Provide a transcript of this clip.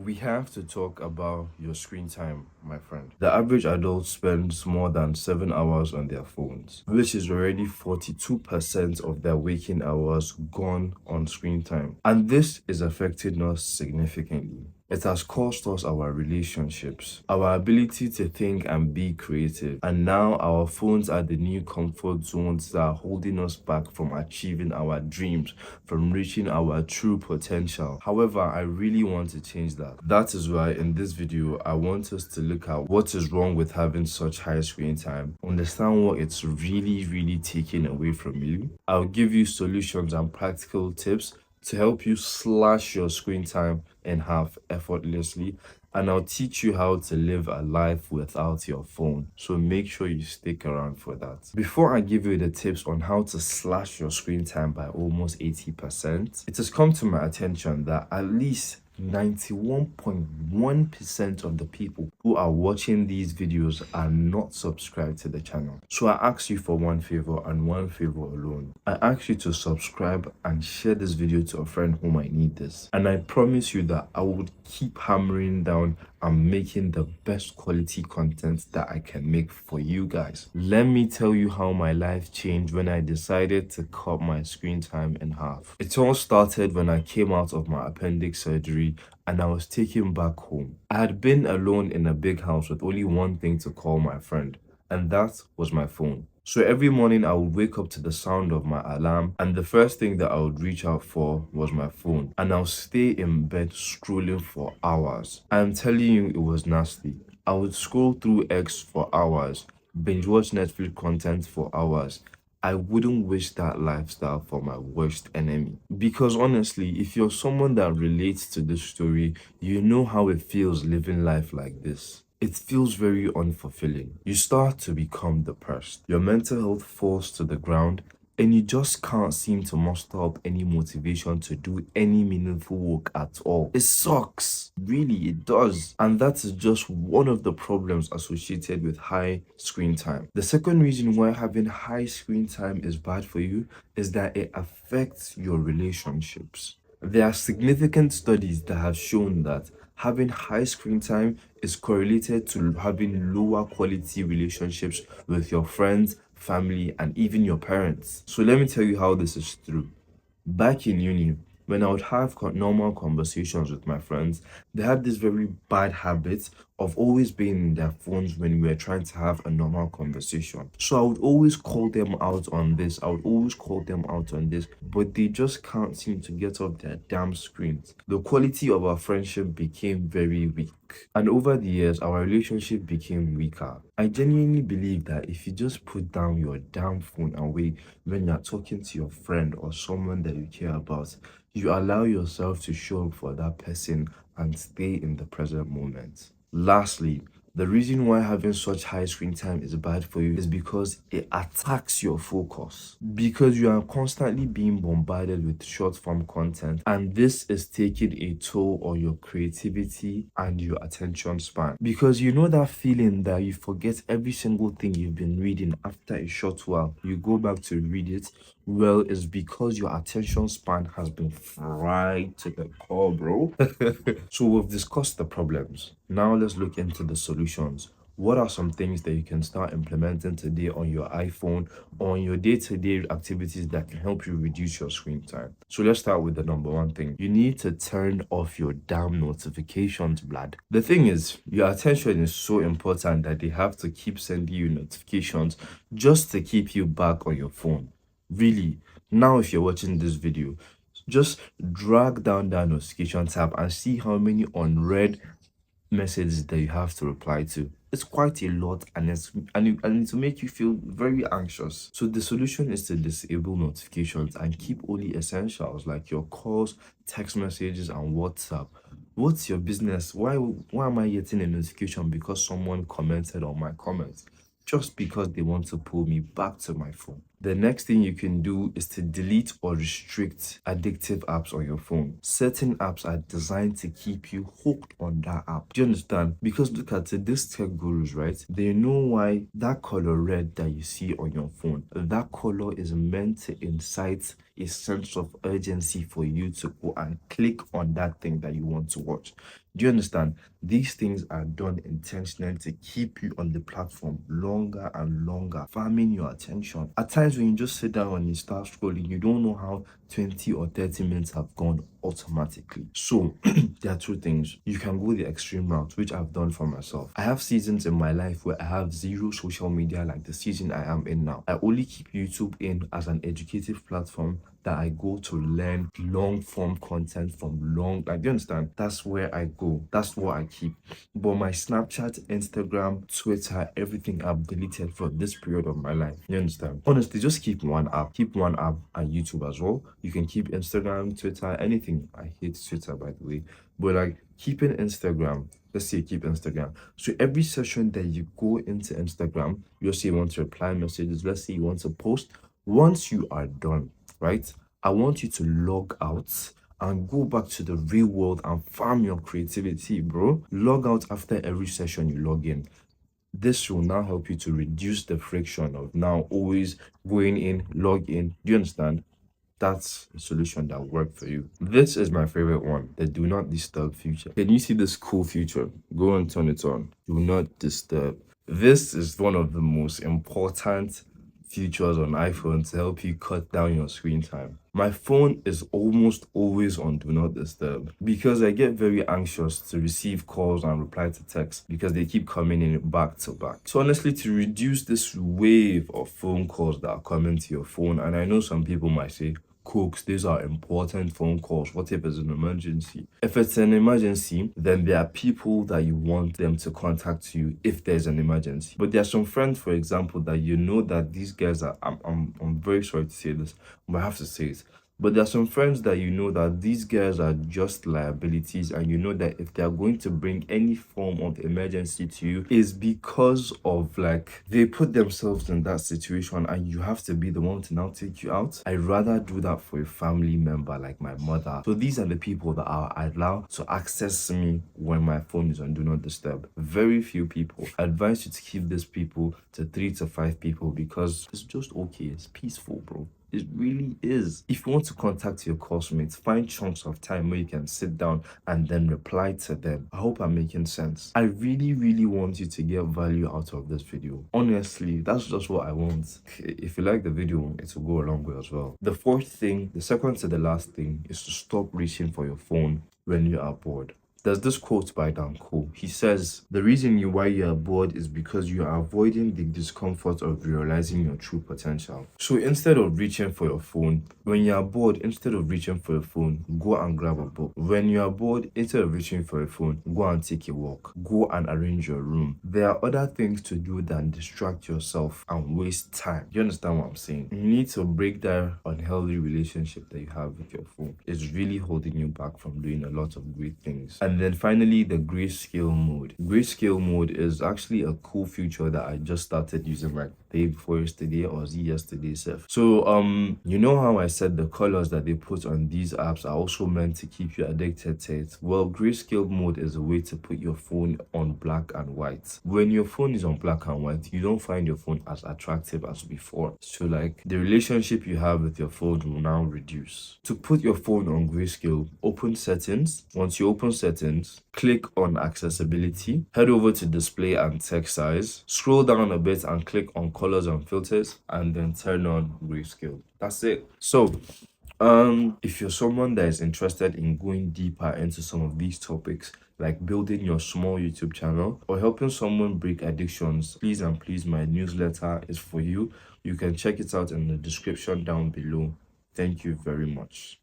We have to talk about your screen time, my friend. The average adult spends more than 7 hours on their phones, which is already 42% of their waking hours gone on screen time. And this is affecting us significantly. It has cost us our relationships, our ability to think and be creative. And now our phones are the new comfort zones that are holding us back from achieving our dreams, from reaching our true potential. However, I really want to change that. That is why in this video, I want us to look at what is wrong with having such high screen time, understand what it's really taking away from you. I'll give you solutions and practical tips to help you slash your screen time in half effortlessly, and I'll teach you how to live a life without your phone. So make sure you stick around for that. Before I give you the tips on how to slash your screen time by almost 80%, it has come to my attention that at least 91.1% of the people who are watching these videos are not subscribed to the channel. So I ask you for one favor and one favor alone. I ask you to subscribe and share this video to a friend who might need this. And I promise you that I would keep hammering down and making the best quality content that I can make for you guys. Let me tell you how my life changed when I decided to cut my screen time in half. It all started when I came out of my appendix surgery and I was taken back home. I had been alone in a big house with only one thing to call my friend, and that was my phone. So every morning I would wake up to the sound of my alarm, and the first thing that I would reach out for was my phone, and I'll stay in bed scrolling for hours. I'm telling you, it was nasty. I would scroll through X for hours, binge watch Netflix content for hours. I wouldn't wish that lifestyle for my worst enemy. Because honestly, if you're someone that relates to this story, you know how it feels living life like this. It feels very unfulfilling. You start to become depressed. Your mental health falls to the ground, and you just can't seem to muster up any motivation to do any meaningful work at all. It sucks. Really, it does. And that is just one of the problems associated with high screen time. The second reason why having high screen time is bad for you is that it affects your relationships. There are significant studies that have shown that having high screen time is correlated to having lower quality relationships with your friends, family, and even your parents. So let me tell you how this is true. Back in uni, when I would have normal conversations with my friends, they had this very bad habit of always being in their phones when we were trying to have a normal conversation. So I would always call them out on this. But they just can't seem to get off their damn screens. The quality of our friendship became very weak. And over the years, our relationship became weaker. I genuinely believe that if you just put down your damn phone away when you're talking to your friend or someone that you care about, you allow yourself to show up for that person and stay in the present moment. Lastly, the reason why having such high screen time is bad for you is because it attacks your focus. Because you are constantly being bombarded with short form content, and this is taking a toll on your creativity and your attention span. Because you know that feeling that you forget every single thing you've been reading after a short while, you go back to read it. Well, it's because your attention span has been fried to the core, bro. So we've discussed the problems. Now let's look into the solutions. What are some things that you can start implementing today on your iPhone or on your day-to-day activities that can help you reduce your screen time? So let's start with the number one thing. You need to turn off your damn notifications, blood. The thing is, your attention is so important that they have to keep sending you notifications just to keep you back on your phone. Really. Now if you're watching this video, just drag down that notification tab and see how many unread messages that you have to reply to. It's quite a lot, and it will make you feel very anxious. So the solution is to disable notifications and keep only essentials like your calls, text messages, and WhatsApp. What's your business? Why am I getting a notification because someone commented on my comments? Just because they want to pull me back to my phone. The next thing you can do is to delete or restrict addictive apps on your phone. Certain apps are designed to keep you hooked on that app. Do you understand? Because look at it, these tech gurus, right? They know why that color red that you see on your phone, that color is meant to incite a sense of urgency for you to go and click on that thing that you want to watch. Do you understand? These things are done intentionally to keep you on the platform longer and longer, farming your attention. At times when you just sit down and you start scrolling, you don't know how 20 or 30 minutes have gone automatically. So there are two things. You can go the extreme route, which I've done for myself. I have seasons in my life where I have zero social media, like the season I am in now. I only keep YouTube in as an educative platform that I go to learn long form content from like, do you understand? That's where I go. That's what I keep. But my Snapchat, Instagram, Twitter, everything I've deleted for this period of my life. You understand? Honestly, just keep one app. Keep one app and YouTube as well. You can keep Instagram, Twitter, anything. I hate Twitter, by the way. But like keeping Instagram, let's say keep Instagram. So every session that you go into Instagram, you'll say you want to reply messages. Let's say you want to post. Once you are done, right? I want you to log out and go back to the real world and farm your creativity, bro. Log out after every session you log in. This will now help you to reduce the friction of now always going in, log in. Do you understand? That's a solution that worked for you. This is my favorite one, the do not disturb feature. Can you see this cool feature? Go and turn it on. Do not disturb. This is one of the most important features on iPhone to help you cut down your screen time. My phone is almost always on do not disturb because I get very anxious to receive calls and reply to texts because they keep coming in back to back. So honestly, to reduce this wave of phone calls that are coming to your phone, and I know some people might say, Kuks, these are important phone calls. What if it's an emergency? If it's an emergency, then there are people that you want them to contact you if there's an emergency. But there are some friends, for example, that you know that these guys are, I'm very sorry to say this, but I have to say it. But there are some friends that you know that these guys are just liabilities, and you know that if they are going to bring any form of emergency to you, is because of like they put themselves in that situation and you have to be the one to now take you out. I'd rather do that for a family member like my mother. So these are the people that I allow to access me when my phone is on do not disturb. Very few people. I advise you to keep these people to 3 to 5 people because it's just okay. It's peaceful, bro. It really is. If you want to contact your classmates, find chunks of time where you can sit down and then reply to them. I hope I'm making sense. I really, really want you to get value out of this video. Honestly, that's just what I want. If you like the video, it will go a long way as well. The fourth thing, the second to the last thing, is to stop reaching for your phone when you are bored. There's this quote by Dan Cole. He says, the reason why you are bored is because you are avoiding the discomfort of realizing your true potential. So instead of reaching for your phone, when you are bored, instead of reaching for your phone, go and grab a book. When you are bored, instead of reaching for your phone, go and take a walk. Go and arrange your room. There are other things to do than distract yourself and waste time. You understand what I'm saying? You need to break that unhealthy relationship that you have with your phone. It's really holding you back from doing a lot of great things. And then finally, the grayscale mode. Grayscale mode is actually a cool feature that I just started using like the day before yesterday or yesterday itself. So you know how I said the colors that they put on these apps are also meant to keep you addicted to it? Well, grayscale mode is a way to put your phone on black and white. When your phone is on black and white, you don't find your phone as attractive as before. So like the relationship you have with your phone will now reduce. To put your phone on grayscale, open settings. Once you open settings, click on accessibility, head over to display and text size, scroll down a bit and click on colors and filters, and then turn on grayscale. That's it. So if you're someone that is interested in going deeper into some of these topics, like building your small YouTube channel or helping someone break addictions, please and please, my newsletter is for you. You can check it out in the description down below. Thank you very much.